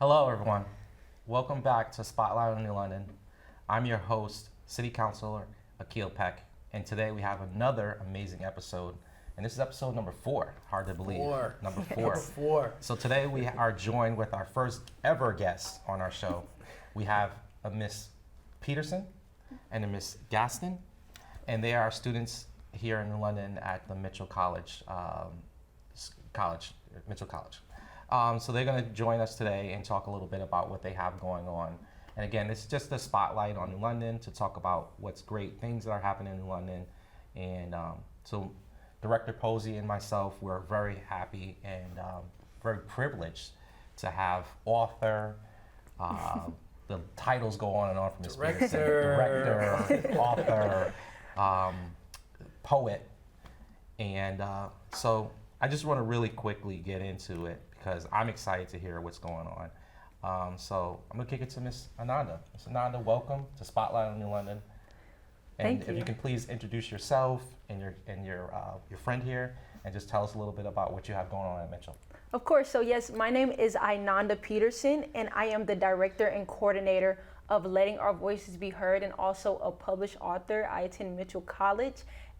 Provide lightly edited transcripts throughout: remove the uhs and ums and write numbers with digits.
Hello everyone, welcome back to Spotlight on New London. I'm your host, City Councilor AKIL Peck, and today we have another amazing episode, and this is episode number 4, hard to believe. Number 4. Number 4. So today we are joined with our first ever guest on our show. We have a Miss Peterson and a Miss GASKIN, and they are students here in London at the Mitchell College, Mitchell College. So they're going to join us today and talk a little bit about what they have going on. And again, this is just a spotlight on New London to talk about what's great things that are happening in London. And so Director POSEY and myself, we're very happy and very privileged to have author, the titles go on and on from Ms. Peterson, director, author, poet. And so I just want to really quickly get into it, because I'm excited to hear what's going on. So I'm gonna kick it to Miss INONDA. Miss INONDA, welcome to Spotlight on New London. And Thank you. If you can please introduce yourself and your friend here, and just tell us a little bit about what you have going on at Mitchell. Of course. So yes, my name is INONDA Peterson, and I am the director and coordinator of Letting Our Voices Be Heard, and also a published author. I attend Mitchell College.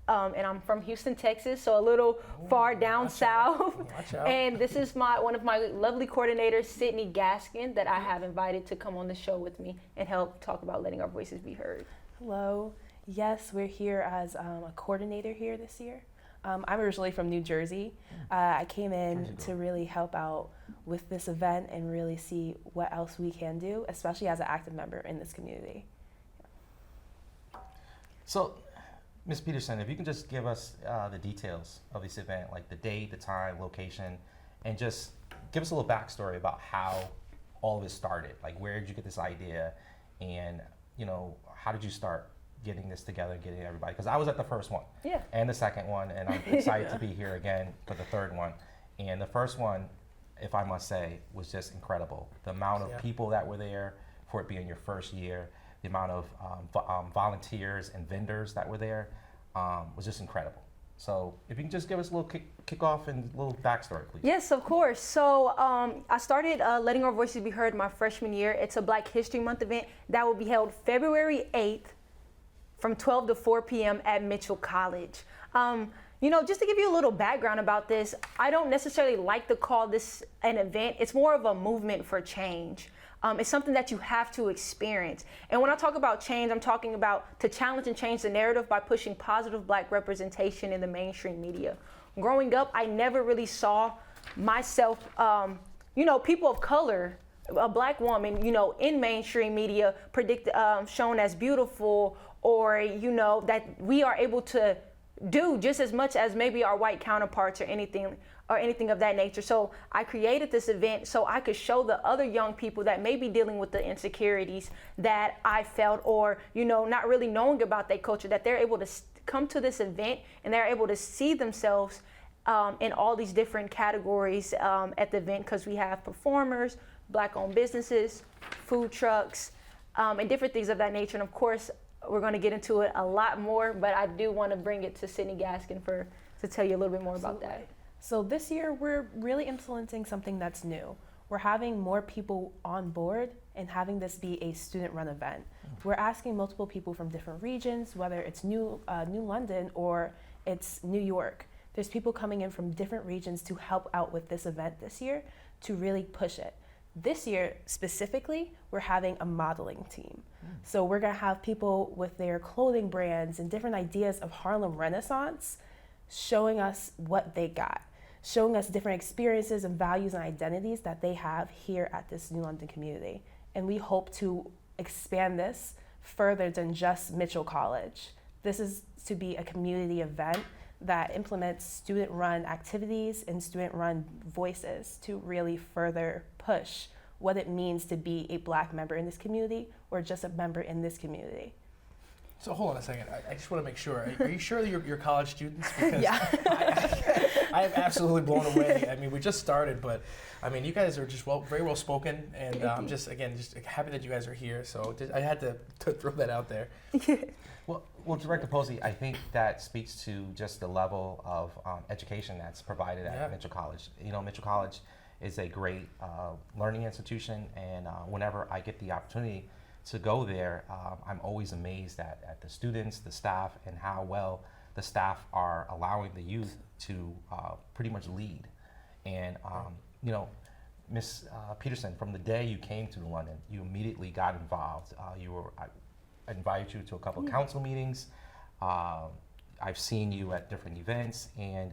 And I'm from Houston, Texas, so a little far down south. Watch out. And this is one of my lovely coordinators, SYDNEE GASKIN, that I have invited to come on the show with me and help talk about letting our voices be heard. Hello. Yes, we're here as a coordinator here this year. I'm originally from New Jersey. I came in to really help out with this event and really see what else we can do, especially as an active member in this community. So, Ms. Peterson, if you can just give us the details of this event, like the date, the time, location, and just give us a little backstory about how all of it started. Like, where did you get this idea, and how did you start getting this together and getting everybody? Because I was at the first one, and the second one, and I'm excited to be here again for the third one. And the first one, if I must say, was just incredible. The amount of people that were there for it being your first year, the amount of volunteers and vendors that were there was just incredible. So if you can just give us a little kick off and a little backstory, please. Yes, of course. So I started Letting Our Voices Be Heard my freshman year. It's a Black History Month event that will be held February 8th from 12 to 4 p.m. at Mitchell College. Just to give you a little background about this, I don't necessarily like to call this an event. It's more of a movement for change. It's something that you have to experience. And when I talk about change, I'm talking about to challenge and change the narrative by pushing positive Black representation in the mainstream media. Growing up, I never really saw myself, people of color, a Black woman, in mainstream media shown as beautiful, or, that we are able to do just as much as maybe our white counterparts or anything of that nature. So I created this event so I could show the other young people that may be dealing with the insecurities that I felt, or not really knowing about their culture, that they're able to come to this event and they're able to see themselves in all these different categories at the event, because we have performers, Black-owned businesses, food trucks, and different things of that nature. And of course, we're going to get into it a lot more, but I do want to bring it to SYDNEE GASKIN to tell you a little bit more about that. So this year, we're really implementing something that's new. We're having more people on board and having this be a student-run event. We're asking multiple people from different regions, whether it's New London or it's New York. There's people coming in from different regions to help out with this event this year to really push it. This year, specifically, we're having a modeling team. So we're gonna have people with their clothing brands and different ideas of Harlem Renaissance showing us what they got, showing us different experiences and values and identities that they have here at this New London community. And we hope to expand this further than just Mitchell College. This is to be a community event that implements student-run activities and student-run voices to really further push what it means to be a Black member in this community or just a member in this community. So hold on a second. I just want to make sure. Are you sure that you're college students? Because Yeah. I am absolutely blown away. I mean, we just started, but I mean, you guys are just very well spoken, and I'm just happy that you guys are here. So I had to throw that out there. Well, Director Posey, I think that speaks to just the level of education that's provided at Mitchell College. You know, Mitchell College is a great learning institution, and whenever I get the opportunity to go there, I'm always amazed at the students, the staff, and how well the staff are allowing the youth to pretty much lead. And you know, Ms. Peterson, from the day you came to London, you immediately got involved. I invited you to a couple of council meetings. I've seen you at different events, and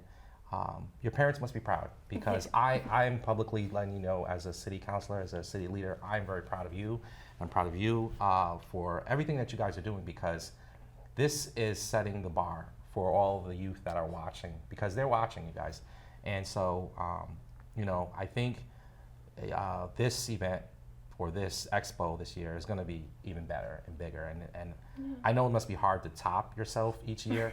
your parents must be proud, because I'm publicly letting you know, as a city councilor, as a city leader, I'm very proud of you. I'm proud of you for everything that you guys are doing, because this is setting the bar for all the youth that are watching, because they're watching you guys. And so, you know, I think this event or this expo this year is going to be even better and bigger. And I know it must be hard to top yourself each year,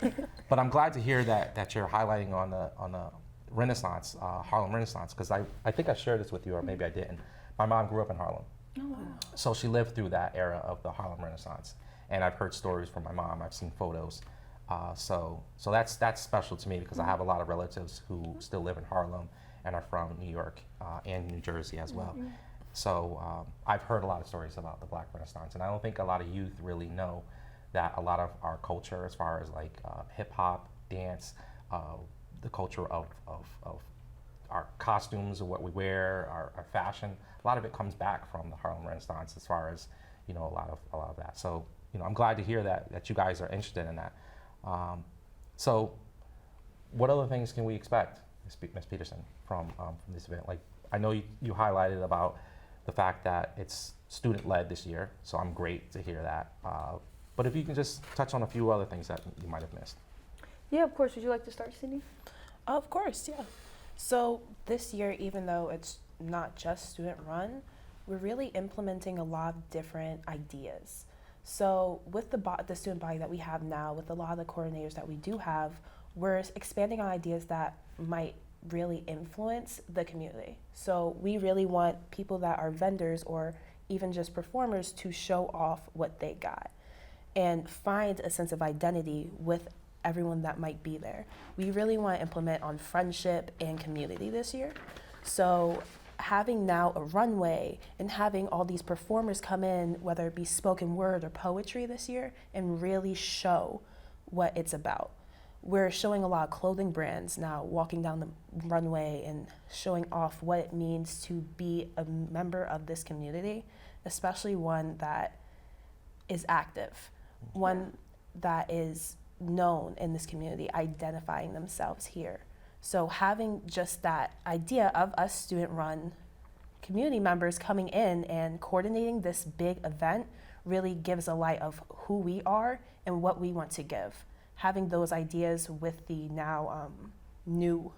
but I'm glad to hear that you're highlighting on the Renaissance, Harlem Renaissance, because I think I shared this with you, or maybe I didn't. My mom grew up in Harlem. Oh, wow. So she lived through that era of the Harlem Renaissance, and I've heard stories from my mom. I've seen photos, so that's special to me, because I have a lot of relatives who still live in Harlem and are from New York and New Jersey as well. So I've heard a lot of stories about the Black Renaissance, and I don't think a lot of youth really know that a lot of our culture, as far as like hip hop, dance, the culture of our costumes, or what we wear, our fashion, a lot of it comes back from the Harlem Renaissance, as far as, you know, a lot of that. So, you know, I'm glad to hear that you guys are interested in that. So what other things can we expect, Ms. Peterson, from this event? Like, I know you highlighted about the fact that it's student-led this year, so I'm great to hear that. But if you can just touch on a few other things that you might have missed. Yeah, of course. Would you like to start, Sydney? Of course, yeah. So this year, even though it's not just student run, we're really implementing a lot of different ideas. So with the student body that we have now, with a lot of the coordinators that we do have, we're expanding on ideas that might really influence the community. So we really want people that are vendors or even just performers to show off what they got and find a sense of identity with everyone that might be there. We really want to implement on friendship and community this year. So having now a runway and having all these performers come in, whether it be spoken word or poetry this year, and really show what it's about. We're showing a lot of clothing brands now walking down the runway and showing off what it means to be a member of this community, especially one that is active, one that is known in this community, identifying themselves here. So having just that idea of us student-run community members coming in and coordinating this big event really gives a light of who we are and what we want to give. Having those ideas with the now new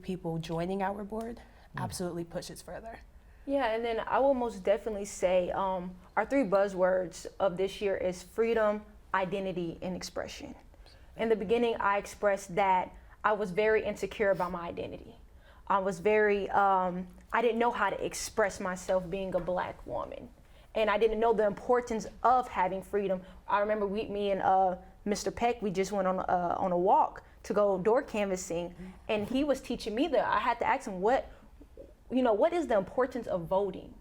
people joining our board absolutely pushes further. Yeah, and then I will most definitely say our 3 buzzwords of this year is freedom, identity, and expression. In the beginning, I expressed that I was very insecure about my identity. I was very, I didn't know how to express myself being a Black woman. And I didn't know the importance of having freedom. I remember me and Mr. Peck, we just went on a walk to go door canvassing, and he was teaching me that I had to ask him what is the importance of voting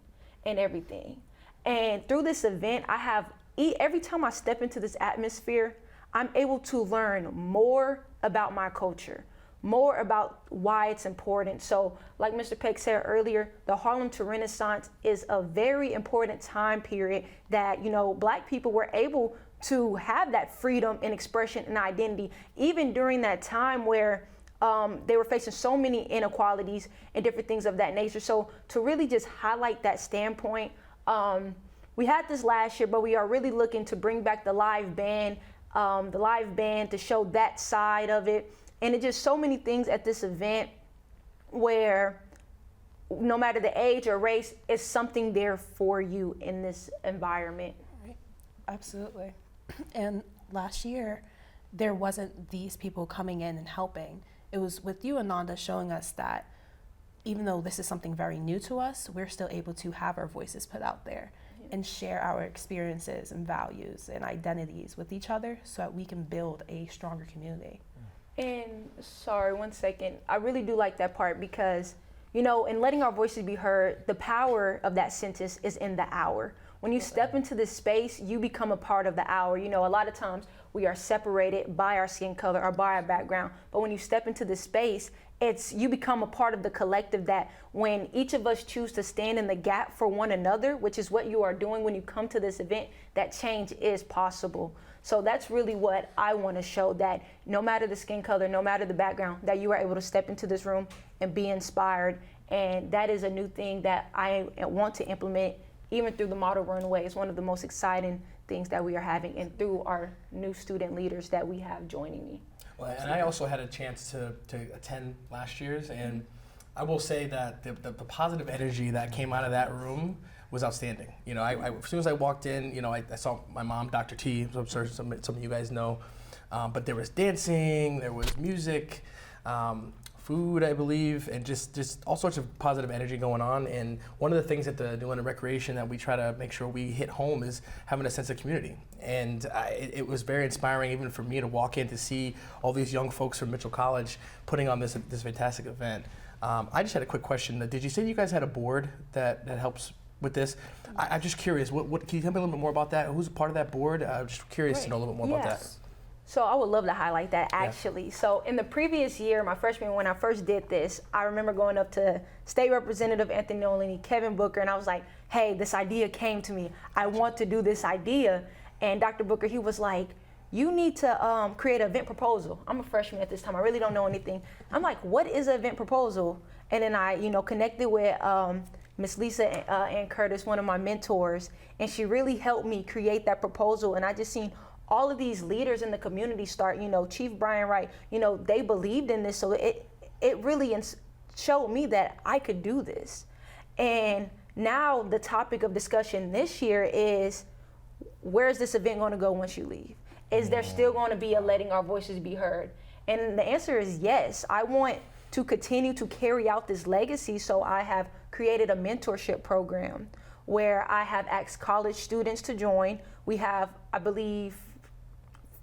and everything. And through this event, every time I step into this atmosphere, I'm able to learn more about my culture, more about why it's important. So like Mr. Peck said earlier, the Harlem to Renaissance is a very important time period that, Black people were able to have that freedom and expression and identity, even during that time where they were facing so many inequalities and different things of that nature. So to really just highlight that standpoint, we had this last year, but we are really looking to bring back the live band the live band to show that side of it. And it's just so many things at this event where no matter the age or race, it's something there for you in this environment. Absolutely. And last year, there wasn't these people coming in and helping. It was with you, Inonda, showing us that even though this is something very new to us, we're still able to have our voices put out there and share our experiences and values and identities with each other so that we can build a stronger community. And sorry, 1 second. I really do like that part because, you know, in letting our voices be heard, the power of that sentence is in the hour. When you step into this space, you become a part of the hour. You know, a lot of times we are separated by our skin color or by our background. But when you step into this space, you become a part of the collective that when each of us choose to stand in the gap for one another, which is what you are doing when you come to this event, that change is possible. So that's really what I want to show, that no matter the skin color, no matter the background, that you are able to step into this room and be inspired. And that is a new thing that I want to implement even through the Model Runway. It's one of the most exciting things that we are having, and through our new student leaders that we have joining me. Well, and I also had a chance to attend last year's, and I will say that the positive energy that came out of that room was outstanding. You know, as soon as I walked in, you know, I saw my mom, Dr. T, I'm sure some of you guys know, but there was dancing, there was music, food, I believe, and just all sorts of positive energy going on. And one of the things at the New England Recreation that we try to make sure we hit home is having a sense of community. And it was very inspiring even for me to walk in to see all these young folks from Mitchell College putting on this fantastic event. I just had a quick question. Did you say you guys had a board that helps with this? I'm just curious, what can you tell me a little bit more about that? Who's a part of that board? I'm just curious to know a little bit more about that. So I would love to highlight that, actually. Yeah. So in the previous year, my freshman, when I first did this, I remember going up to State Representative Anthony Nolini, Kevin Booker, and I was like, hey, this idea came to me. I want to do this idea. And Dr. Booker, he was like, you need to create an event proposal. I'm a freshman at this time. I really don't know anything. I'm like, what is an event proposal? And then I, connected with Miss Lisa Ann Curtis, one of my mentors, and she really helped me create that proposal. And I just seen all of these leaders in the community start, Chief Brian Wright, they believed in this. So it really showed me that I could do this. And now the topic of discussion this year is, where's this event going to go once you leave? Is there still going to be a letting our voices be heard? And the answer is yes. I want to continue to carry out this legacy, so I have created a mentorship program where I have asked college students to join. We have, I believe,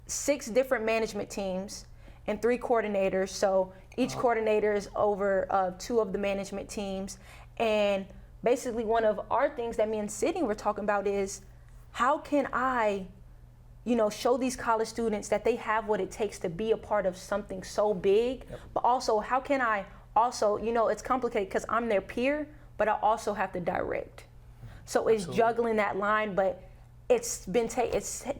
6 different management teams and 3 coordinators. So each coordinator is over 2 of the management teams. And basically one of our things that me and Sydney were talking about is, how can I, show these college students that they have what it takes to be a part of something so big, but also how can I also, it's complicated because I'm their peer, but I also have to direct. So it's juggling that line, but it's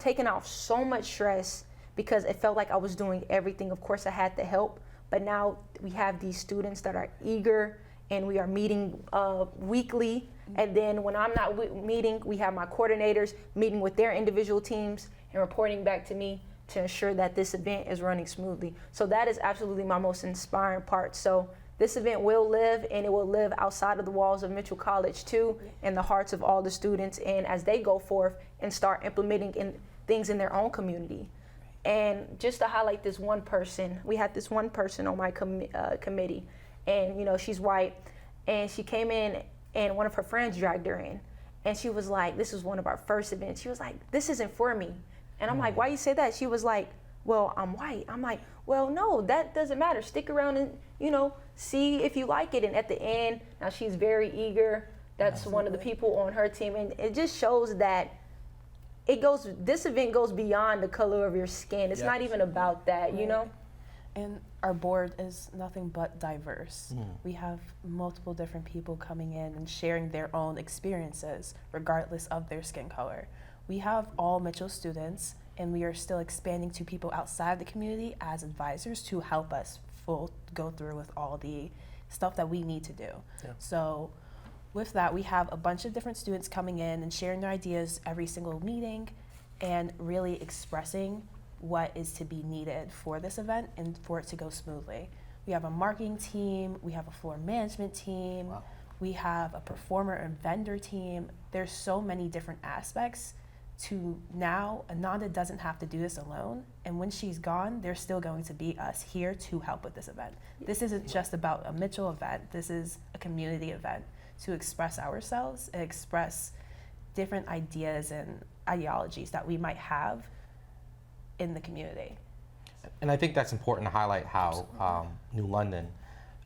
taken off so much stress because it felt like I was doing everything. Of course, I had the help, but now we have these students that are eager, and we are meeting weekly. And then when I'm not meeting, we have my coordinators meeting with their individual teams and reporting back to me to ensure that this event is running smoothly. So that is absolutely my most inspiring part. So this event will live, and it will live outside of the walls of Mitchell College too, in the hearts of all the students, and as they go forth and start implementing things in their own community. And just to highlight this one person, we had this one person on my committee, and she's white, and she came in and one of her friends dragged her in, and she was like, this was one of our first events. She was like, this isn't for me. And I'm like, why you say that? She was like, well, I'm white. I'm like, well, no, that doesn't matter. Stick around and, see if you like it. And at the end, now she's very eager. That's one of the people on her team. And it just shows that this event goes beyond the color of your skin. It's not even about that, And our board is nothing but diverse. We have multiple different people coming in and sharing their own experiences, regardless of their skin color. We have all Mitchell students, and we are still expanding to people outside the community as advisors to help us go through with all the stuff that we need to do. Yeah. So with that, we have a bunch of different students coming in and sharing their ideas every single meeting and really expressing what is to be needed for this event and for it to go smoothly. We have a marketing team, we have a floor management team, Wow. we have a performer and vendor team. There's so many different aspects to now. INONDA doesn't have to do this alone, and when she's gone, there's still going to be us here to help with this event. This isn't just about a Mitchell event, this is a community event to express ourselves and express different ideas and ideologies that we might have in the community. And I think that's important to highlight how New London,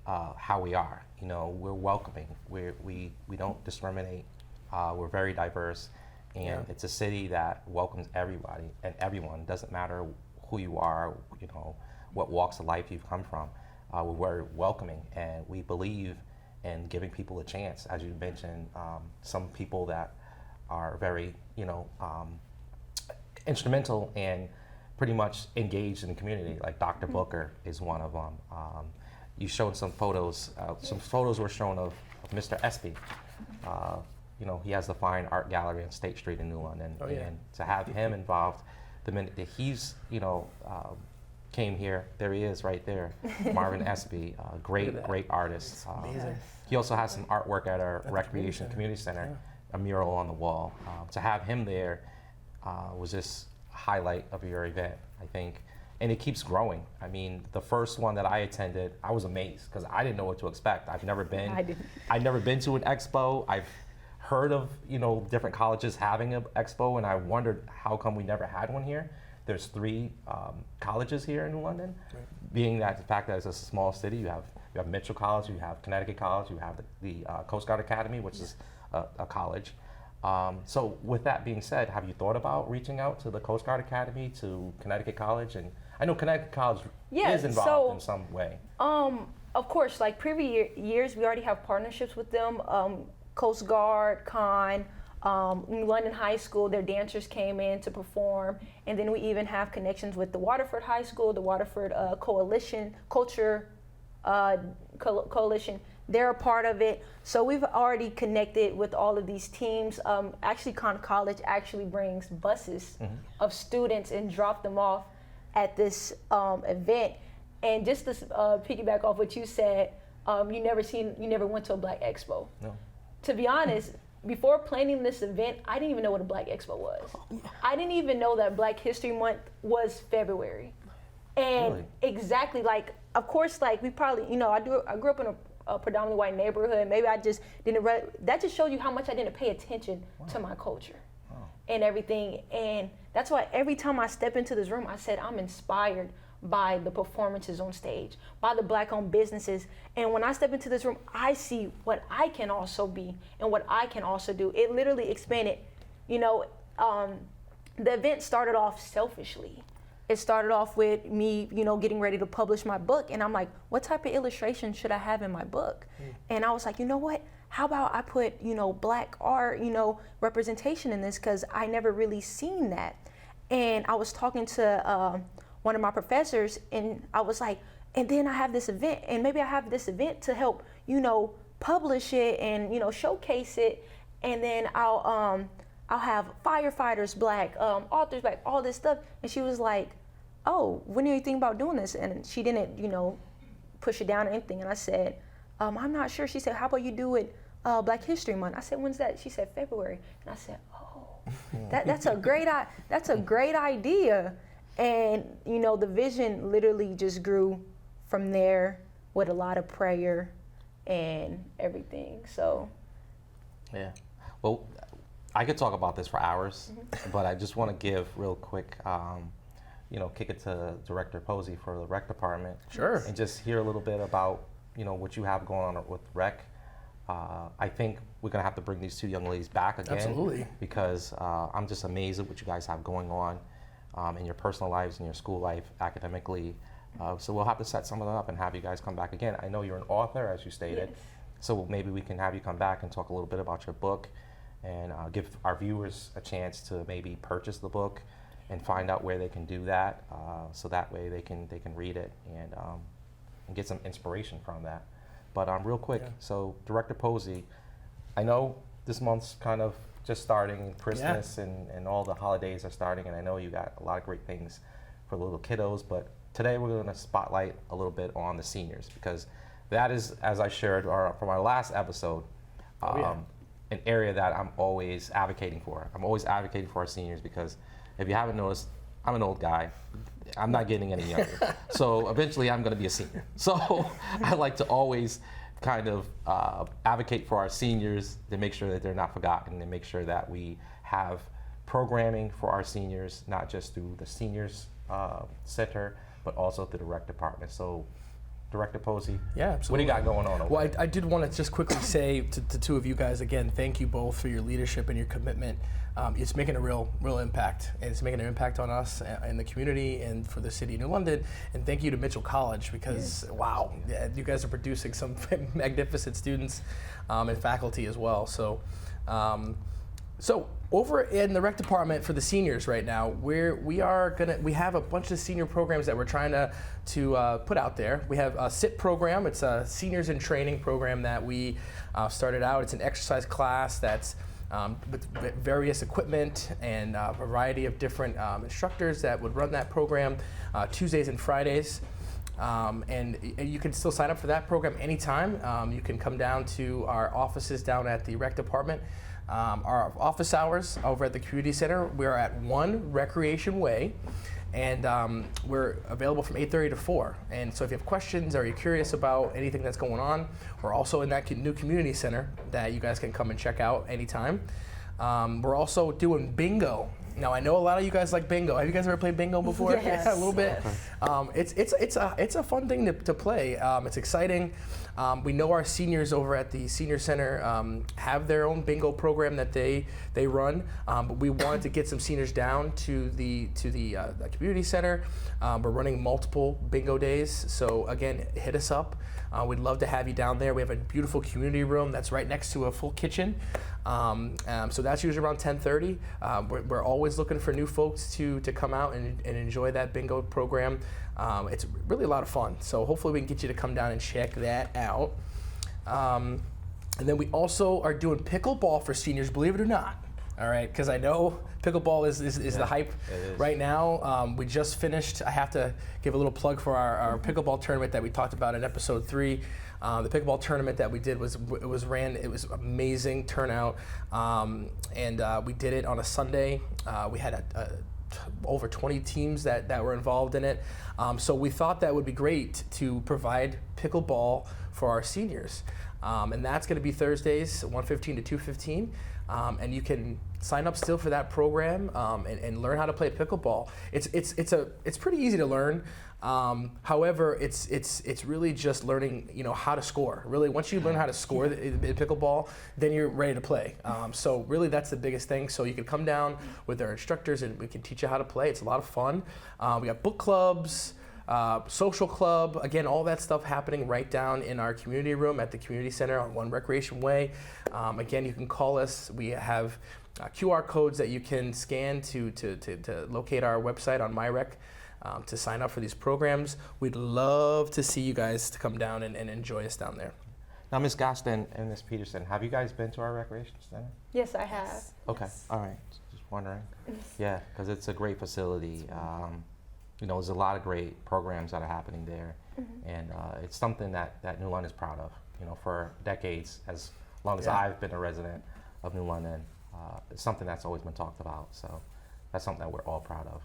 how we are. You know, we're welcoming. We don't discriminate. We're very diverse, and Yeah. it's a city that welcomes everybody and everyone. Doesn't matter who you are, you know, what walks of life you've come from. We're very welcoming, and we believe in giving people a chance. As you mentioned, some people that are very, you know, instrumental and pretty much engaged in the community. Like Dr. Booker is one of them. You showed some photos. Some photos were shown of Mr. Espy. You know, he has the Fine Art Gallery on State Street in New London. Oh, yeah. And to have him involved, the minute that he's, you know, came here, there he is right there, Marvin Espy, Look at great, that. great artist. Amazing. He also has some artwork at our the Recreation Community Center, a mural on the wall. To have him there was just a highlight of your event, I think. And it keeps growing. I mean, the first one that I attended, I was amazed because I didn't know what to expect. I've never been. I didn't. I've never been to an expo. I've heard of, you know, different colleges having an expo, and I wondered how come we never had one here. There's 3 colleges here in New London. Right. Being that the fact that it's a small city, you have Mitchell College, you have Connecticut College, you have the Coast Guard Academy, which is a college. So with that being said, have you thought about reaching out to the Coast Guard Academy, to Connecticut College? And I know Connecticut College Yeah, is involved so- in some way. Of course, like previous years, we already have partnerships with them. Coast Guard, Con, New London High School, their dancers came in to perform. And then we even have connections with the Waterford High School, the Waterford Coalition, Culture Coalition. They're a part of it. So we've already connected with all of these teams. Actually, Con College actually brings buses of students and drop them off at this event. And just to piggyback off what you said, you never went to a Black Expo. No. To be honest, before planning this event, I didn't even know what a Black Expo was. I didn't even know that Black History Month was February. And Really? exactly, like, of course, like, we probably, you know, I grew up in a predominantly white neighborhood. Maybe I just didn't, that just showed you how much I didn't pay attention to my culture and everything. And that's why every time I step into this room, I said, I'm inspired by the performances on stage, by the Black-owned businesses. And when I step into this room, I see what I can also be and what I can also do. It literally expanded. You know, the event started off selfishly. It started off with me, you know, getting ready to publish my book. And I'm like, what type of illustration should I have in my book? And I was like, you know what? How about I put, you know, Black art, you know, representation in this, because I never really seen that. And I was talking to one of my professors, and I was like, and then I have this event, and maybe I have this event to help, you know, publish it and, you know, showcase it. And then I'll have firefighters Black, authors Black, all this stuff. And she was like, oh, when do you think about doing this? And she didn't, you know, push it down or anything. And I said, I'm not sure. She said, how about you do it Black History Month? I said, when's that? She said, February. And I said, oh, that's a great idea. And, you know, the vision literally just grew from there with a lot of prayer and everything. So, Yeah. Well, I could talk about this for hours, but I just want to give real quick, you know, kick it to Director Posey for the rec department. Sure. And just hear a little bit about, you know, what you have going on with rec. I think we're going to have to bring these 2 young ladies back again. Absolutely. Because I'm just amazed at what you guys have going on in your personal lives, in your school life, academically. So we'll have to set some of that up and have you guys come back again. I know you're an author, as you stated. yes. So maybe we can have you come back and talk a little bit about your book and give our viewers a chance to maybe purchase the book and find out where they can do that. So that way they can read it and get some inspiration from that. But real quick, Yeah. so Director Posey, I know this month's kind of just starting, Christmas and all the holidays are starting, and I know you got a lot of great things for the little kiddos, but today we're going to spotlight a little bit on the seniors because that is, as I shared from our last episode, an area that I'm always advocating for. I'm always advocating for our seniors because if you haven't noticed, I'm an old guy. I'm not getting any younger. So eventually I'm going to be a senior. So I like to always kind of advocate for our seniors to make sure that they're not forgotten and make sure that we have programming for our seniors, not just through the seniors center, but also through the rec department. So Director Posey, Yeah, absolutely. what do you got going on over Well, there? I did want to just quickly say to the two of you guys again, thank you both for your leadership and your commitment. It's making a real impact, and it's making an impact on us and the community and for the city of New London. And thank you to Mitchell College because wow, you guys are producing some magnificent students and faculty as well. So. So over in the rec department for the seniors right now, we have a bunch of senior programs that we're trying to put out there. We have a SIT program. It's a seniors in training program that we started out. It's an exercise class that's with various equipment and a variety of different instructors that would run that program Tuesdays and Fridays. And you can still sign up for that program anytime. You can come down to our offices down at the rec department. Our office hours over at the community center, we're at 1 Recreation Way, and we're available from 8:30 to 4. And so if you have questions or you're curious about anything that's going on, we're also in that new community center that you guys can come and check out anytime. We're also doing bingo. Now I know a lot of you guys like bingo. Have you guys ever played bingo before? Yes. Yeah, a little bit. It's a fun thing to play. It's exciting. We know our seniors over at the senior center have their own bingo program that they run, but we wanted to get some seniors down to the community center. We're running multiple bingo days, so again, hit us up. We'd love to have you down there. We have a beautiful community room that's right next to a full kitchen. So that's usually around 10:30. We're always looking for new folks to come out and enjoy that bingo program. It's really a lot of fun. So hopefully we can get you to come down and check that out. And then we also are doing pickleball for seniors, believe it or not. All right, because I know pickleball is the hype right now. We just finished. I have to give a little plug for our pickleball tournament that we talked about in episode 3. The pickleball tournament that we did it was amazing turnout, and we did it on a Sunday. We had over 20 teams that were involved in it. So we thought that would be great to provide pickleball for our seniors. And that's going to be Thursdays, 1:15 to 2:15. And you can sign up still for that program and learn how to play pickleball. It's pretty easy to learn. However, it's really just learning, how to score. Really, once you learn how to score in pickleball, then you're ready to play. So really, that's the biggest thing. So you can come down with our instructors, and we can teach you how to play. It's a lot of fun. We got book clubs, social club. Again, all that stuff happening right down in our community room at the community center on 1 Recreation Way. Again, you can call us. We have QR codes that you can scan to locate our website on MyRec. To sign up for these programs. We'd love to see you guys to come down and enjoy us down there. Now, Ms. Gaskin and Ms. Peterson, have you guys been to our recreation center? Yes, I have. Okay, all right, just wondering. Yeah, because it's a great facility. There's a lot of great programs that are happening there, and it's something that New London is proud of. For decades, as long as I've been a resident of New London, it's something that's always been talked about. So that's something that we're all proud of.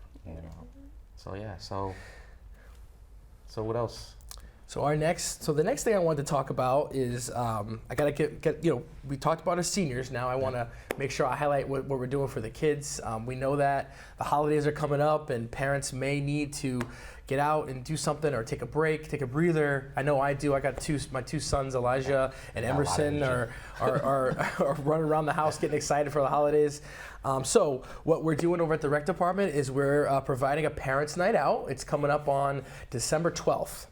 So what else? So the next thing I wanted to talk about is I gotta get we talked about our seniors. Now I want to make sure I highlight what we're doing for the kids. We know that the holidays are coming up, and parents may need to get out and do something or take a break, take a breather. I know I do. I got my two sons, Elijah and Emerson, are running around the house getting excited for the holidays. So what we're doing over at the rec department is we're providing a parents' night out. It's coming up on December 12th.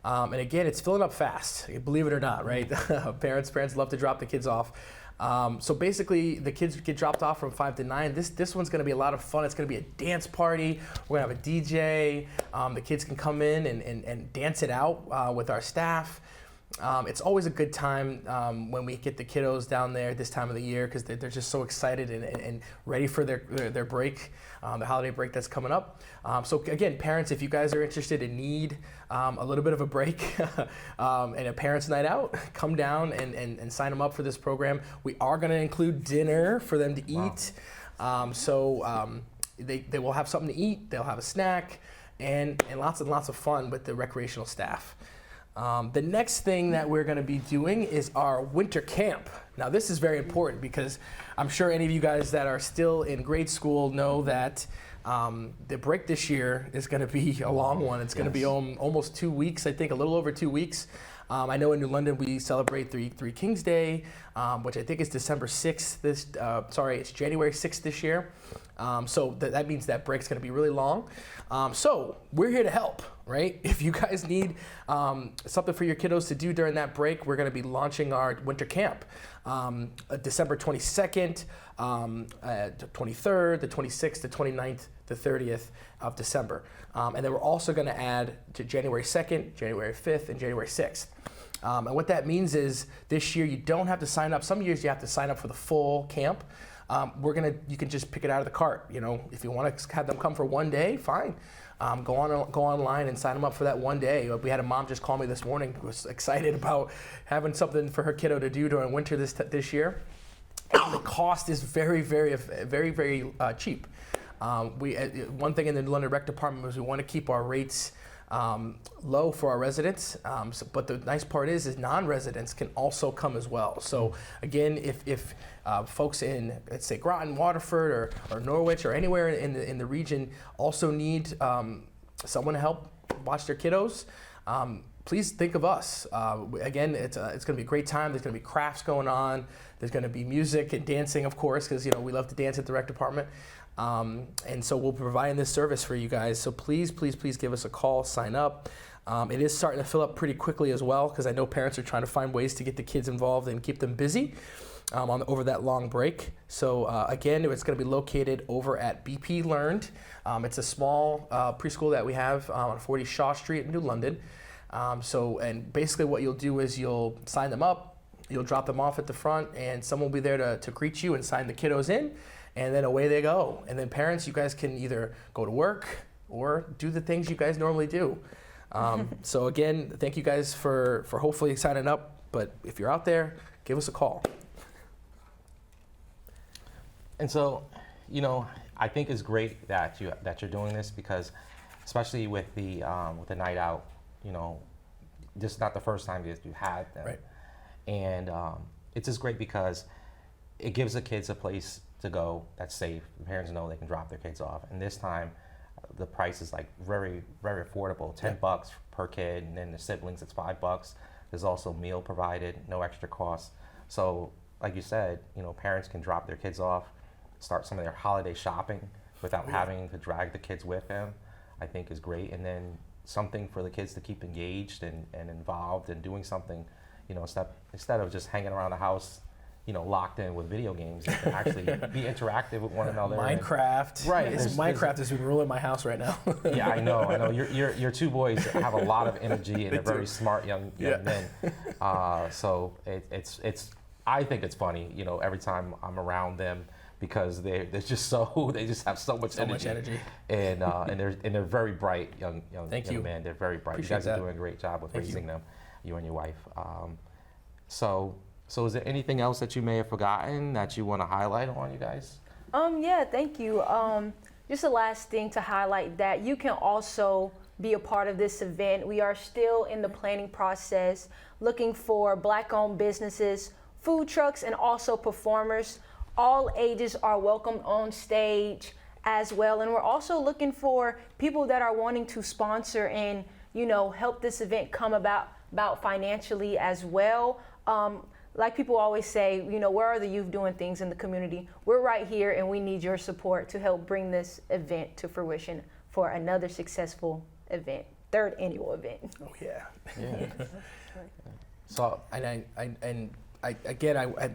And again, it's filling up fast, believe it or not, right? Parents love to drop the kids off. So basically, the kids get dropped off from 5 to 9. This one's going to be a lot of fun. It's going to be a dance party. We're going to have a DJ. The kids can come in and dance it out with our staff. It's always a good time when we get the kiddos down there this time of the year because they're just so excited and ready for their break, the holiday break that's coming up. So again, parents, if you guys are interested and need a little bit of a break and a parents' night out, come down and sign them up for this program. We are going to include dinner for them to eat. They will have something to eat, they'll have a snack, and lots of fun with the recreational staff. The next thing that we're going to be doing is our winter camp. Now this is very important because I'm sure any of you guys that are still in grade school know that the break this year is going to be a long one. It's going to be almost 2 weeks, I think, a little over 2 weeks. I know in New London we celebrate Three Kings Day, which I think is December 6th. It's January 6th this year. So that means that break's going to be really long. So we're here to help, right? If you guys need something for your kiddos to do during that break, we're going to be launching our winter camp December 22nd, 23rd, the 26th, the 29th, the 30th of December. And then we're also going to add to January 2nd, January 5th, and January 6th. And what that means is this year you don't have to sign up. Some years you have to sign up for the full camp. You can just pick it out of the cart. You know, if you want to have them come for one day, fine. Go online and sign them up for that one day. We had a mom just call me this morning who was excited about having something for her kiddo to do during winter this year. And the cost is very, very, very, very cheap. One thing in the London Rec Department is we want to keep our rates low for our residents, but the nice part is non-residents can also come as well. So again, if folks in, let's say, Groton, Waterford, or Norwich, or anywhere in the region also need someone to help watch their kiddos, please think of us. Again, it's going to be a great time. There's going to be crafts going on. There's going to be music and dancing, of course, because we love to dance at the rec department. And so we'll be providing this service for you guys. So please give us a call, sign up. It is starting to fill up pretty quickly as well because I know parents are trying to find ways to get the kids involved and keep them busy over that long break. So again, it's going to be located over at BP Learned. It's a small preschool that we have on 40 Shaw Street in New London. And basically what you'll do is you'll sign them up, you'll drop them off at the front, and someone will be there to greet you and sign the kiddos in. And then away they go. And then parents, you guys can either go to work or do the things you guys normally do. So again, thank you guys for hopefully signing up. But if you're out there, give us a call. And so, I think it's great that you're doing this because, especially with the night out, this is not the first time you had them. Right. And it's just great because it gives the kids a place to go that's safe. The parents know they can drop their kids off. And this time, the price is like very, very affordable, $10 per kid, and then the siblings, it's $5. There's also meal provided, no extra cost. So, like you said, parents can drop their kids off, start some of their holiday shopping without having to drag the kids with them, I think is great. And then something for the kids to keep engaged and involved and doing something, instead of just hanging around the house, locked in with video games. They can actually be interactive with one another. Minecraft. Right. Minecraft has been ruling my house right now. Yeah, I know. Your two boys have a lot of energy and they're very smart young men. So I think it's funny, every time I'm around them because they just have so much energy. And they're very bright young men. They're very bright. Appreciate you guys are doing a great job with raising them, you and your wife. So is there anything else that you may have forgotten that you want to highlight on, you guys? Yeah, thank you. Just the last thing to highlight that you can also be a part of this event. We are still in the planning process, looking for Black-owned businesses, food trucks, and also performers. All ages are welcome on stage as well. And we're also looking for people that are wanting to sponsor and, help this event come about financially as well. Like people always say, where are the youth doing things in the community? We're right here and we need your support to help bring this event to fruition for another successful event, third annual event. Oh yeah. So and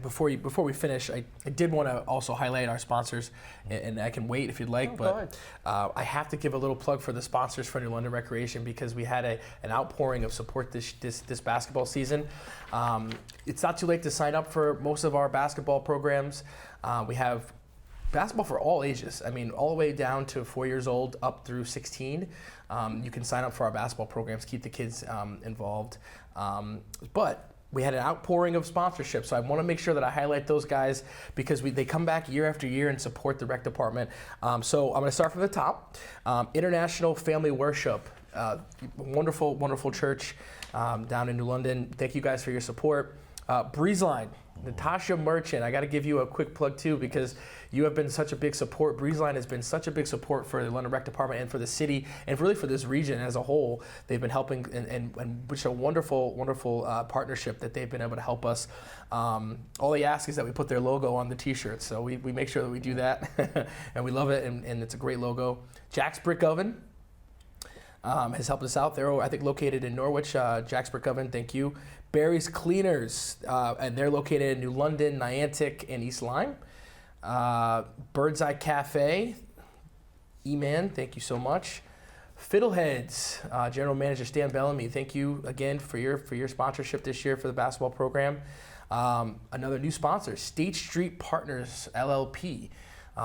before we finish, I did want to also highlight our sponsors, and I can wait if you'd like, but I have to give a little plug for the sponsors for New London Recreation, because we had an outpouring of support this basketball season. It's not too late to sign up for most of our basketball programs. We have basketball for all ages. I mean, all the way down to 4 years old up through 16. You can sign up for our basketball programs, keep the kids involved. But we had an outpouring of sponsorship, so I want to make sure that I highlight those guys, because they come back year after year and support the rec department. So I'm going to start from the top. International Family Worship, wonderful, wonderful church down in New London. Thank you guys for your support. Breezeline, Natasha Merchant, I got to give you a quick plug too, because you have been such a big support. Breezeline has been such a big support for the London Rec Department and for the city, and really for this region as a whole. They've been helping, and which is a wonderful, wonderful partnership that they've been able to help us. All they ask is that we put their logo on the t-shirts, so we make sure that we do that, and we love it, and it's a great logo. Jack's Brick Oven has helped us out. They're, I think, located in Norwich. Jack's Brick Oven, thank you. Barry's Cleaners, and they're located in New London, Niantic, and East Lyme. Bird's Eye Cafe, E-Man, thank you so much. Fiddleheads, General Manager Stan Bellamy, thank you again for your sponsorship this year for the basketball program. Another new sponsor, State Street Partners LLP.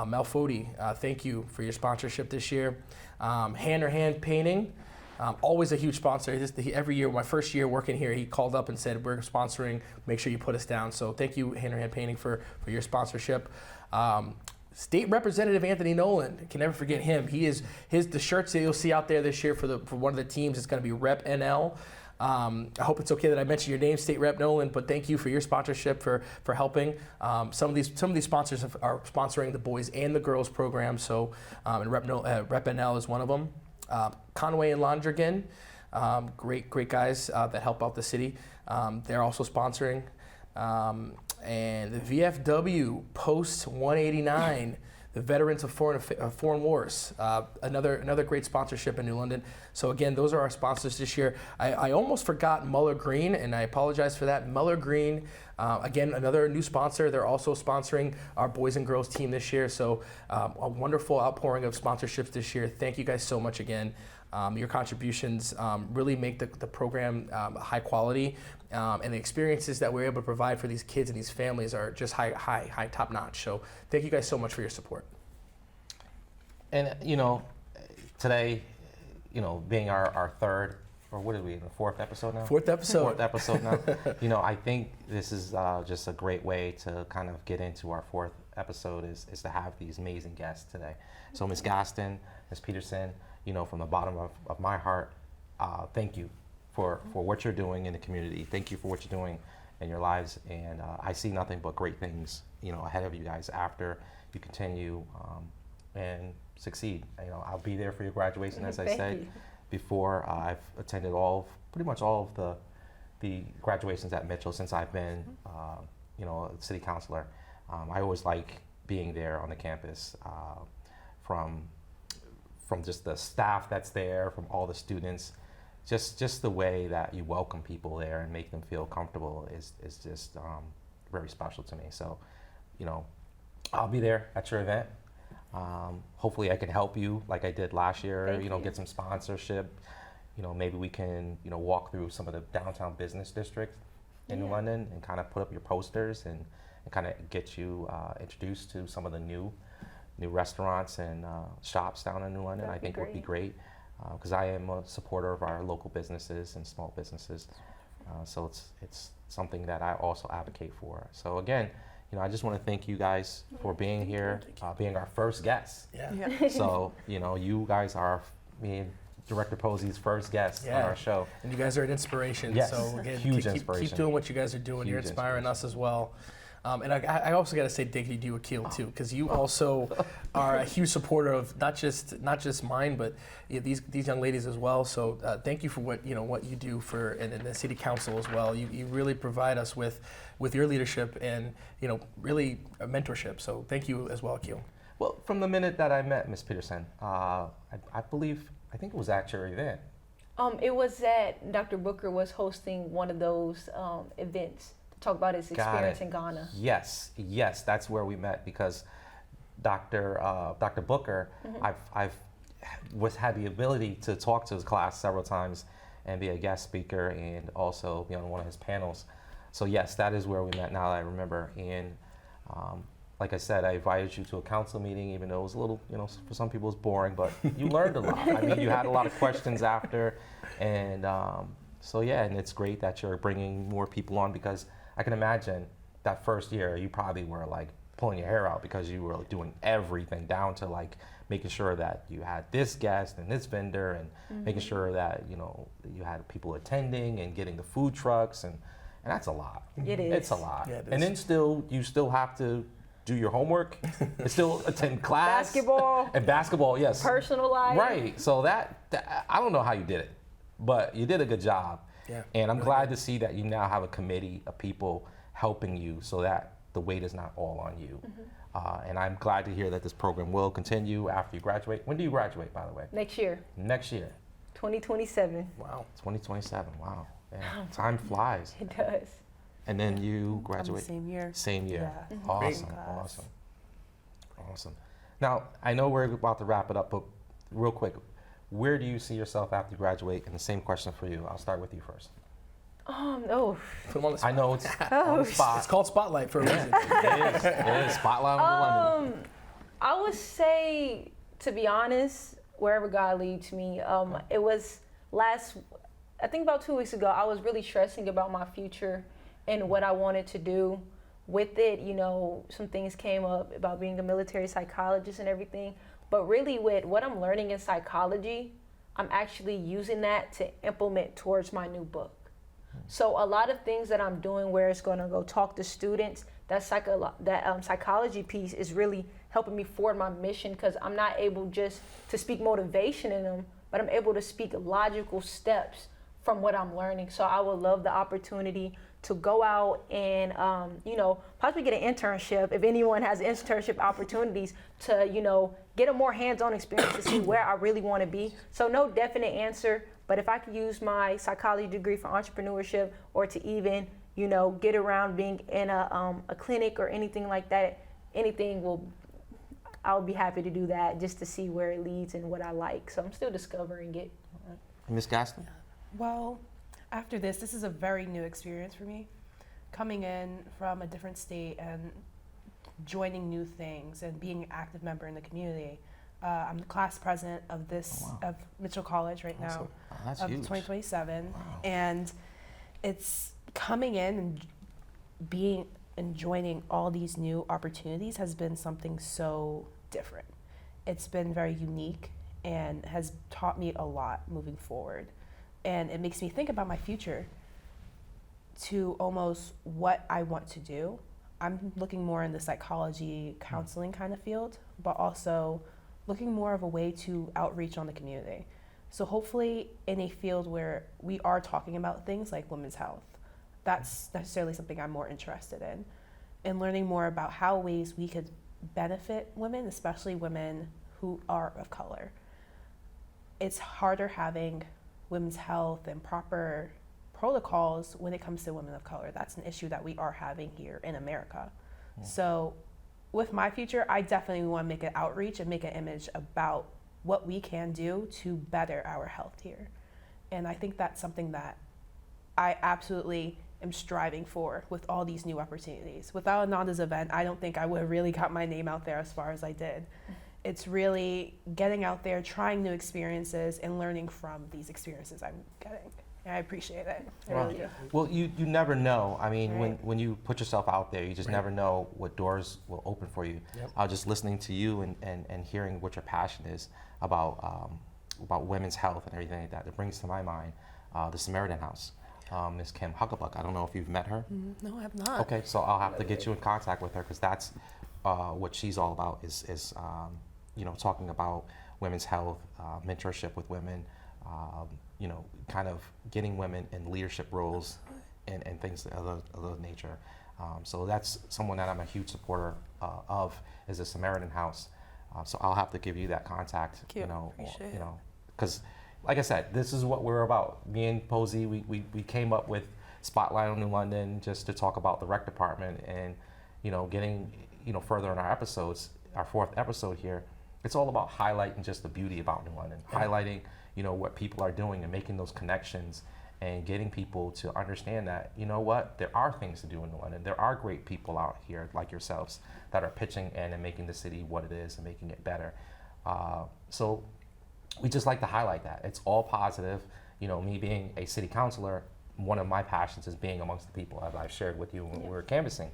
Mel Fody, thank you for your sponsorship this year. Hand or Hand Painting, always a huge sponsor. Every year, my first year working here, he called up and said, we're sponsoring, make sure you put us down. So thank you, Hand or Hand Painting, for your sponsorship. State Representative Anthony Nolan, can never forget him. The shirts that you'll see out there this year for one of the teams is going to be Rep NL. I hope it's okay that I mention your name, State Rep Nolan, but thank you for your sponsorship, for helping. Some of these sponsors are sponsoring the boys and the girls program, so and Rep NL is one of them. Conway and Londrigan, great guys that help out the city. They're also sponsoring. And the VFW Post 189, the Veterans of Foreign Wars, another great sponsorship in New London. So again, those are our sponsors this year. I almost forgot Muller Green, and I apologize for that. Muller Green, again, another new sponsor. They're also sponsoring our boys and girls team this year. So a wonderful outpouring of sponsorships this year. Thank you guys so much again. Your contributions really make the program high quality, and the experiences that we're able to provide for these kids and these families are just high, top notch. So thank you guys so much for your support. And today, being our third, or what are we, the fourth episode now? Fourth episode now. I think this is just a great way to kind of get into our fourth episode is to have these amazing guests today. So Ms. Gaskin, Ms. Peterson, from the bottom of my heart, thank you for what you're doing in the community. Thank you for what you're doing in your lives. And I see nothing but great things, ahead of you guys after you continue and succeed. I'll be there for your graduation, as I said before. I've attended pretty much all of the graduations at Mitchell since I've been, city councilor. I always like being there on the campus, from just the staff that's there, from all the students, just the way that you welcome people there and make them feel comfortable is just very special to me. So, I'll be there at your event. Hopefully I can help you like I did last year, get some sponsorship. Maybe we can, walk through some of the downtown business districts in New London and kind of put up your posters and kind of get you introduced to some of the new restaurants and shops down in New London. I think would be great, because I am a supporter of our local businesses and small businesses. So it's something that I also advocate for. So again, I just want to thank you guys for being here, being our first guests. Yeah. So you guys are me and Director Posey's first guest on our show. And you guys are an inspiration. Yes. So again, Huge inspiration. Keep doing what you guys are doing. You're inspiring us as well. And I also got to say thank you to you, Akil, too, because you also are a huge supporter of not just mine, but these young ladies as well. So thank you for what you do for and the city council as well. You really provide us with your leadership and really a mentorship. So thank you as well, Akil. Well, from the minute that I met Ms. Peterson, I think it was at your event. It was that Dr. Booker was hosting one of those events talk about his Got experience it. in Ghana. Yes, that's where we met because Dr. Booker, I've had the ability to talk to his class several times and be a guest speaker and also be on one of his panels. So yes, that is where we met. Now that I remember, and like I said, I invited you to a council meeting, even though it was a little, for some people it's boring, but you learned a lot. I mean, you had a lot of questions after, and so yeah, and it's great that you're bringing more people on because I can imagine that first year you probably were like pulling your hair out because you were doing everything down to like making sure that you had this guest and this vendor and making sure that you had people attending and getting the food trucks and that's a lot. It is. It's a lot. Yeah, it and is. then you still have to do your homework and still attend class. Basketball. And basketball, yes. Personal life. Right. So that I don't know how you did it, but you did a good job. Yeah, And I'm really glad good. to see that you now have a committee of people helping you so that the weight is not all on you. And I'm glad to hear that this program will continue after you graduate. When do you graduate, by the way? Next year, Next year, 2027. Wow. 2027. Wow. Man, time flies. It does. And then you I'm the graduate same year. same year. Yeah. Awesome. Great. Awesome. Awesome. Now, I know we're about to wrap it up, but real quick, where do you see yourself after you graduate? And the same question for you. I'll start with you first. Oh, Put him on the spot. I know it's on the spot. It's called Spotlight for a reason. It is. Spotlight on London. I would say, to be honest, wherever God leads me. It was I think about 2 weeks ago, I was really stressing about my future and what I wanted to do with it. Some things came up about being a military psychologist and everything. But really with what I'm learning in psychology, I'm actually using that to implement towards my new book. So a lot of things that I'm doing where it's going to go talk to students, that psychology piece is really helping me forward my mission because I'm not able just to speak motivation in them, but I'm able to speak logical steps from what I'm learning. So I would love the opportunity to go out and, possibly get an internship if anyone has internship opportunities to, get a more hands-on experience to see where I really want to be. So no definite answer, but if I could use my psychology degree for entrepreneurship or to even, get around being in a clinic or anything like that, I'll be happy to do that just to see where it leads and what I like. So I'm still discovering it. Ms. Gaskin? Well, after this is a very new experience for me. Coming in from a different state and joining new things and being an active member in the community. I'm the class president of of Mitchell College right now, Oh, that's of huge. 2027. Wow. And it's coming in and joining all these new opportunities has been something so different. It's been very unique and has taught me a lot moving forward. And it makes me think about my future to almost what I want to do. I'm looking more in the psychology, counseling kind of field, but also looking more of a way to outreach on the community. So hopefully in a field where we are talking about things like women's health, that's necessarily something I'm more interested in. And learning more about how ways we could benefit women, especially women who are of color. It's harder having women's health and proper protocols when it comes to women of color. That's an issue that we are having here in America. Yeah. So with my future, I definitely want to make an outreach and make an image about what we can do to better our health here. And I think that's something that I absolutely am striving for with all these new opportunities. Without Inonda's event, I don't think I would have really got my name out there as far as I did. It's really getting out there, trying new experiences, and learning from these experiences I'm getting. And I appreciate it. I Wow. really do. Well, you never know. I mean, Right. when you put yourself out there, you just Right. never know what doors will open for you. Yep. Just listening to you and hearing what your passion is about women's health and everything like that, it brings to my mind the Samaritan House. Ms. Kim Huckabuck. I don't know if you've met her. No, I have not. Okay, so I'll have to get you in contact with her because that's what she's all about is talking about women's health, mentorship with women, kind of getting women in leadership roles and things of that nature. So that's someone that I'm a huge supporter of is the Samaritan House. So I'll have to give you that contact. Thank you. Appreciate it. Because like I said, this is what we're about. Me and POSEY, we came up with spotlight on New London, just to talk about the rec department and, getting, further in our episodes, our 4th episode here. It's all about highlighting just the beauty about New London, highlighting, what people are doing and making those connections and getting people to understand that, there are things to do in New London. There are great people out here like yourselves that are pitching in and making the city what it is and making it better. So we just like to highlight that. It's all positive. Me being a city councilor, one of my passions is being amongst the people, as I've shared with you when we were canvassing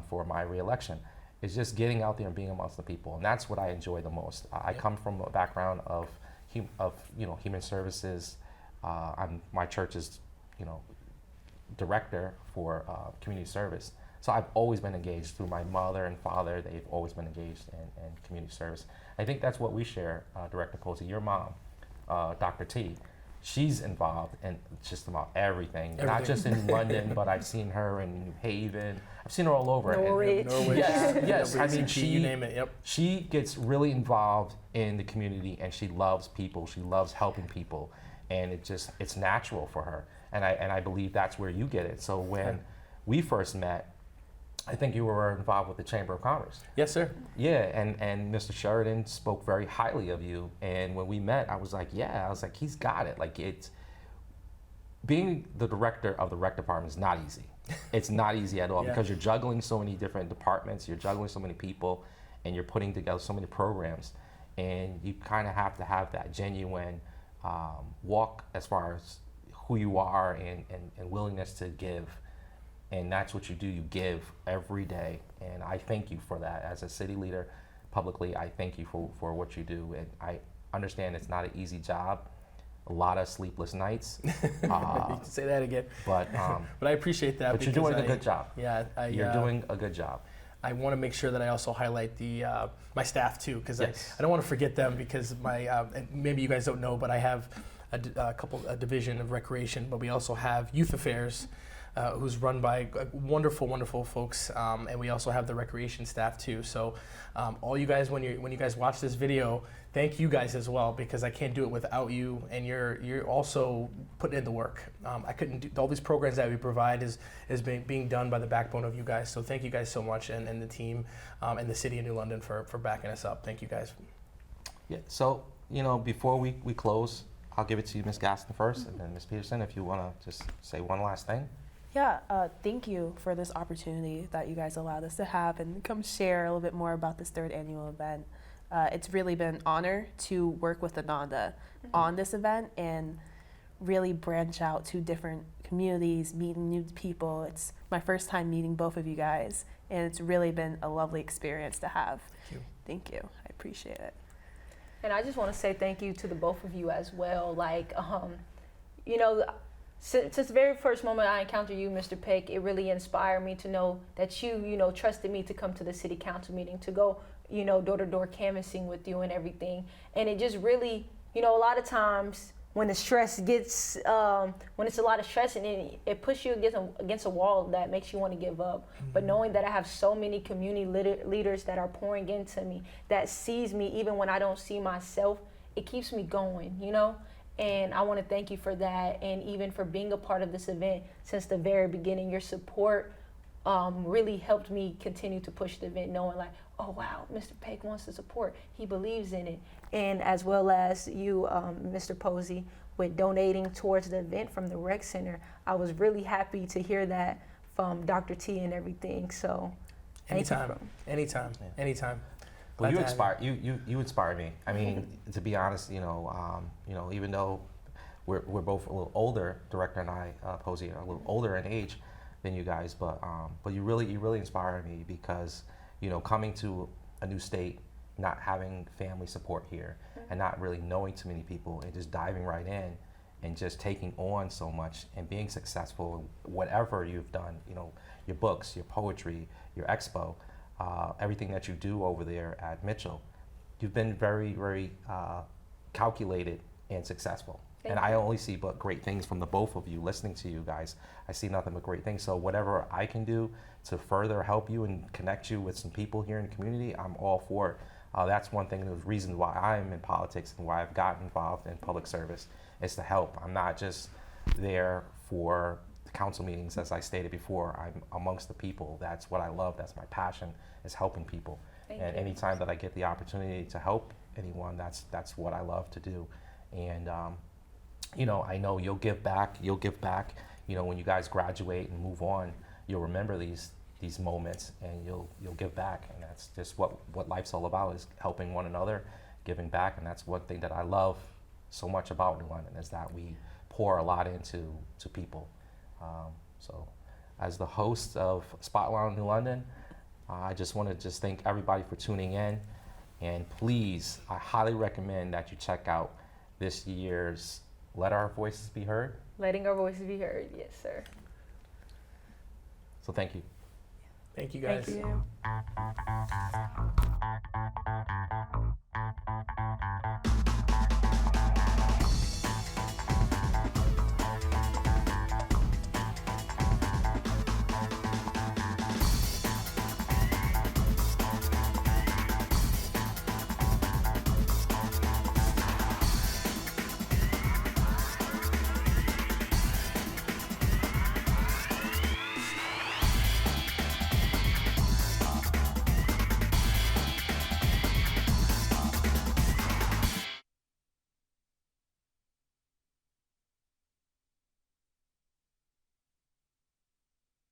for my reelection. It's just getting out there and being amongst the people, and that's what I enjoy the most. I come from a background of human services. My church's, director for community service. So I've always been engaged through my mother and father. They've always been engaged in community service. I think that's what we share, Director Posey. Your mom, Dr. T, she's involved in just about everything. Not just in London, but I've seen her in New Haven. I've seen her all over. Norwich. Yes. I mean, you name it. Yep. She gets really involved in the community, and she loves people. She loves helping people, and it's natural for her. And I believe that's where you get it. So when we first met, I think you were involved with the Chamber of Commerce. Yes, sir. Yeah, and Mr. Sheridan spoke very highly of you. And when we met, I was like, he's got it. Like, it's being the director of the rec department is not easy. It's not easy at all because you're juggling so many different departments, you're juggling so many people, and you're putting together so many programs. And you kind of have to have that genuine walk as far as who you are and willingness to give. And that's what you do. You give every day. And I thank you for that. As a city leader, publicly, I thank you for what you do. And I understand it's not an easy job. A lot of sleepless nights. You can say that again. But I appreciate that. But you're doing a good job. Yeah, you're doing a good job. I want to make sure that I also highlight the my staff too, because I don't want to forget them, because and maybe you guys don't know, but I have a division of recreation, but we also have youth affairs, who's run by wonderful, wonderful folks, and we also have the recreation staff too. So all you guys, when you guys watch this video, thank you guys as well, because I can't do it without you, and you're also putting in the work. I couldn't do all these programs that we provide is being done by the backbone of you guys. So thank you guys so much, and the team and the city of New London for backing us up. Thank you guys. Yeah. So before we close, I'll give it to you, Ms. Gaskin, first, and then Ms. Peterson, if you want to just say one last thing. Yeah, thank you for this opportunity that you guys allowed us to have and come share a little bit more about this 3rd annual event. It's really been an honor to work with INONDA on this event and really branch out to different communities, meeting new people. It's my first time meeting both of you guys, and it's really been a lovely experience to have. Thank you. I appreciate it. And I just want to say thank you to the both of you as well. Like, since the very first moment I encountered you, Mr. Peck, it really inspired me to know that you, trusted me to come to the city council meeting, to go, door-to-door canvassing with you and everything. And it just really, a lot of times when the stress gets, when it's a lot of stress, and it pushes you against a wall that makes you want to give up. Mm-hmm. But knowing that I have so many community leaders that are pouring into me, that sees me even when I don't see myself, it keeps me going, And I want to thank you for that, and even for being a part of this event since the very beginning. Your support really helped me continue to push the event, knowing like, oh wow, Mr. Peck wants to support. He believes in it. And as well as you, Mr. Posey, with donating towards the event from the rec center. I was really happy to hear that from Dr. T and everything. So anytime. Well, you inspire me. I mean, to be honest, even though we're both a little older, Director and I, Posey, are a little older in age than you guys, but you really inspire me, because coming to a new state, not having family support here, and not really knowing too many people, and just diving right in and just taking on so much and being successful in whatever you've done, your books, your poetry, your expo. Everything that you do over there at Mitchell, you've been very, very calculated and successful. And I only see but great things from the both of you. Listening to you guys, I see nothing but great things. So whatever I can do to further help you and connect you with some people here in the community, I'm all for it. That's one thing, the reasons why I'm in politics and why I've gotten involved in public service, is to help. I'm not just there for council meetings, as I stated before, I'm amongst the people. That's what I love. That's my passion, is helping people. Thank And you. anytime that I get the opportunity to help anyone, that's what I love to do. And you know, I know you'll give back. You'll give back. You know, when you guys graduate and move on, you'll remember these moments, and you'll give back. And that's just what life's all about, is helping one another, giving back. And that's one thing that I love so much about New London, is that we pour a lot into people. So as the host of Spotlight on New London, I just want to thank everybody for tuning in. And please, I highly recommend that you check out this year's Let Our Voices Be Heard. Letting our voices be heard. Yes, sir. So thank you. Thank you, guys. Thank you.